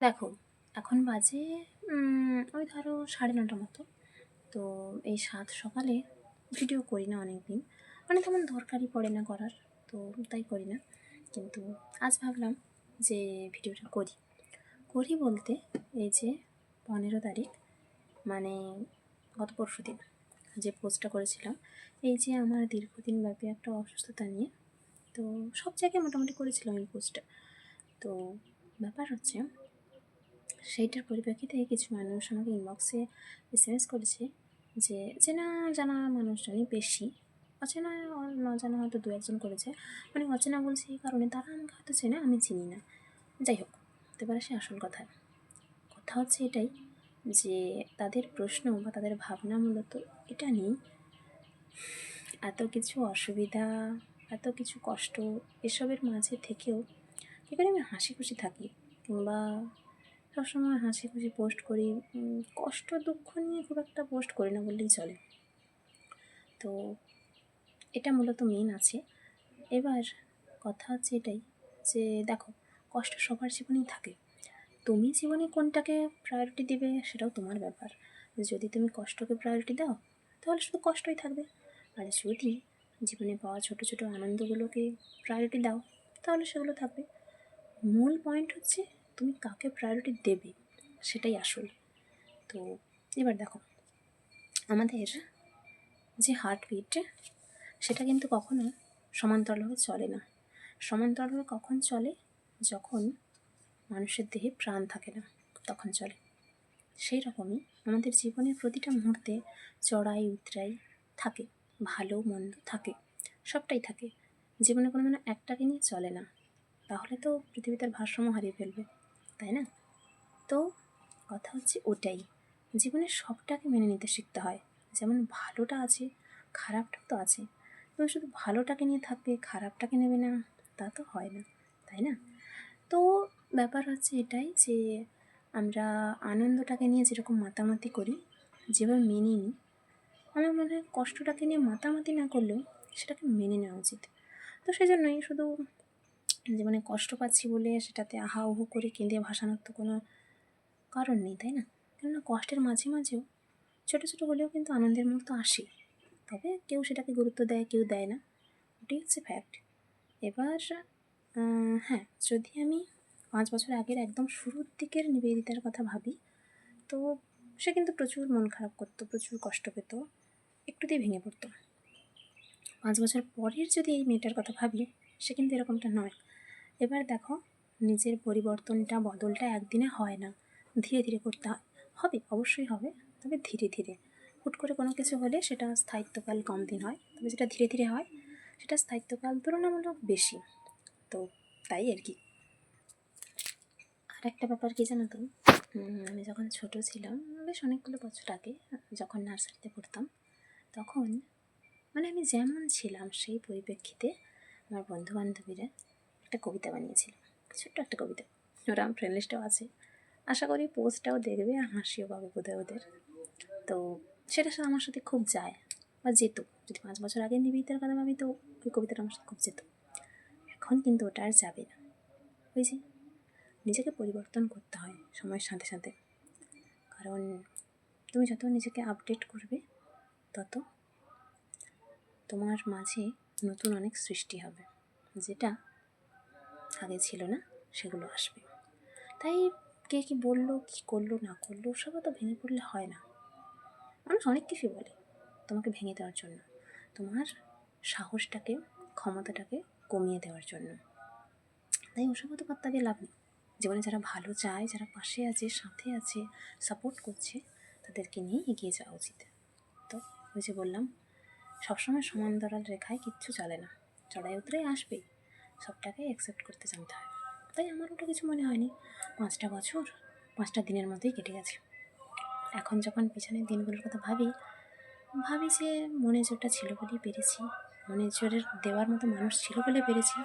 দেখো, এখন বাজে ওই ধরো 9:30 মতো। তো এই সাত সকালে ভিডিও করি না অনেক দিন, মানে তেমন দরকারই পড়ে না করার, তো তাই করি না। কিন্তু আজ ভাবলাম যে ভিডিওটা করি করি বলতে এই যে 15 তারিখ, মানে গত পরশু দিন যে পোস্টটা করেছিলাম, এই যে আমার দীর্ঘদিন ব্যাপী একটা অসুস্থতা নিয়ে, তো সব জায়গায় মোটামুটি করেছিলাম এই পোস্টটা। তো ব্যাপার হচ্ছে, সেইটার পরিপ্রেক্ষিতে কিছু মানুষ আমাকে ইনবক্সে এসএমএস করেছে যে চেনা জানা মানুষজনই বেশি, অচেনা অজানা হয়তো দু একজন করেছে। মানে অচেনা বলছি এই কারণে, তারা আমাকে হয়তো চেনে, আমি চিনি না। যাই হোক, এবারে সে আসল কথা হচ্ছে এটাই যে তাদের প্রশ্ন বা তাদের ভাবনা মূলত এটা নেই, এত কিছু অসুবিধা, এত কিছু কষ্ট, এসবের মাঝে থেকেও কী করে আমি হাসি খুশি থাকি, কিংবা সবসময় হাসি খুশি পোস্ট করি। কষ্ট দুঃখ নিয়ে খুব একটা পোস্ট করি না বললেই চলে। তো এটা মূলত মেন আছে। এবার কথা হচ্ছে এটাই যে দেখো, কষ্ট সবার জীবনেই থাকে। তুমি জীবনে কোনটাকে প্রায়োরিটি দিবে সেটাও তোমার ব্যাপার। যদি তুমি কষ্টকে প্রায়োরিটি দাও তাহলে শুধু কষ্টই থাকবে, আর যদি জীবনে পাওয়া ছোটো ছোটো আনন্দগুলোকে প্রায়োরিটি দাও তাহলে সেগুলো থাকবে। মূল পয়েন্ট হচ্ছে তুমি কাকে প্রায়োরিটি দেবে, সেটাই আসল। তো এবার দেখো, আমাদের যে হার্টবিট, সেটা কিন্তু কখনো সমান্তরালভাবে চলে না। সমান্তরালভাবে কখন চলে? যখন মানুষের দেহে প্রাণ থাকে না, তখন চলে। সেই রকমই আমাদের জীবনের প্রতিটা মুহূর্তে চড়াই উতরাই থাকে, ভালো মন্দ থাকে, সবটাই থাকে। জীবনে কোনো মানে একটাকে নিয়ে চলে না, তাহলে তো পৃথিবী তার ভারসাম্য হারিয়ে ফেলবে, তাই না? তো কথা হচ্ছে ওটাই, জীবনের সবটাকে মেনে নিতে শিখতে হয়। যেমন ভালোটা আছে, খারাপটাও তো আছে। তুমি শুধু ভালোটাকে নিয়ে থাকবে, খারাপটাকে নেবে না, তা তো হয় না, তাই না? তো ব্যাপার হচ্ছে এটাই যে আমরা আনন্দটাকে নিয়ে যেরকম মাতামাতি করি, যেভাবে মেনে নিই, আমার মনে হয় কষ্টটাকে নিয়ে মাতামাতি না করলেও সেটাকে মেনে নেওয়া উচিত। তো সেই জন্যই শুধু জীবনে কষ্ট পাচ্ছি বলে সেটাতে আহা উহু করে কেঁদে ভাসানোর তো কোনো কারণ নেই, তাই না? কেননা কষ্টের মাঝে মাঝেও ছোটো ছোটো হলেও কিন্তু আনন্দের মুহূর্ত আসে, তবে কেউ সেটাকে গুরুত্ব দেয়, কেউ দেয় না, ওটাই হচ্ছে ফ্যাক্ট। এবার হ্যাঁ, যদি আমি 5 বছর আগের একদম শুরুর দিকের নিবেদিতার কথা ভাবি, তো সে কিন্তু প্রচুর মন খারাপ করতো, প্রচুর কষ্ট পেত, একটুতেই ভেঙে পড়তো। 5 বছর পরের যদি এই মেয়েটার কথা ভাবি, সে কিন্তু এরকমটা নয়। এবার দেখো, নিজের পরিবর্তনটা, বদলটা একদিনে হয় না, ধীরে ধীরে করতে হয়। হবে, অবশ্যই হবে, তবে ধীরে ধীরে। হুট করে কোনো কিছু হলে সেটা স্থায়িত্বকাল কম দিন হয়, তবে যেটা ধীরে ধীরে হয় সেটা স্থায়িত্বকাল তুলনামূলক বেশি। তো তাই আর কি। আর একটা ব্যাপার কি জানো তো, আমি যখন ছোট ছিলাম, বেশ অনেকগুলো বছর আগে, যখন নার্সারিতে পড়তাম, তখন মানে আমি যেমন ছিলাম সেই পরিপ্রেক্ষিতে আমার বন্ধুবান্ধবীরা একটা কবিতা বানিয়েছিল, ছোট্ট একটা কবিতা। ওরা আমার ফ্রেন্ড লিস্টেও আছে, আশা করি পোস্টটাও দেখবে আর হাসিও পাবে বোধহয় ওদের। তো সেটা আমার সাথে খুব যায় বা যেত। যদি 5 বছর আগে নিবেদিতার কথা ভাবি, তো ওই কবিতাটা আমার সাথে খুব যেত। এখন কিন্তু ওটা আর যাবে না। ওই যে নিজেকে পরিবর্তন করতে হয় সময়ের সাথে সাথে, কারণ তুমি যত নিজেকে আপডেট করবে তত তোমার মাঝে নতুন অনেক সৃষ্টি হবে, যেটা আগে ছিল না সেগুলো আসবে। তাই কে কী বললো, কী করলো না করলো, সব তো ভেঙে পড়লে হয় না। মানুষ অনেক কিছুই বলে তোমাকে ভেঙে দেওয়ার জন্য, তোমার সাহসটাকে, ক্ষমতাটাকে কমিয়ে দেওয়ার জন্য। তাই ওসব তো পাত্তা দিয়ে লাভ নেই। জীবনে যারা ভালো চায়, যারা পাশে আছে, সাথে আছে, সাপোর্ট করছে, তাদেরকে নিয়ে এগিয়ে যাওয়া উচিত। তো ওই যে বললাম, সবসময় সমান্তরাল রেখায় কিচ্ছু চলে না, চড়াই উতরাই আসবেই, সবটাকে অ্যাকসেপ্ট করতে জানতে হয়। তাই আমার ওটা কিছু মনে হয়নি। 5টা বছর 5টা দিনের মধ্যেই কেটে গেছে। এখন যখন পেছনের দিনগুলোর কথা ভাবি যে মনে জোরটা ছিল বলেই পেরেছি, মনে জোরের দেওয়ার মতো মানুষ ছিল বলে পেরেছি।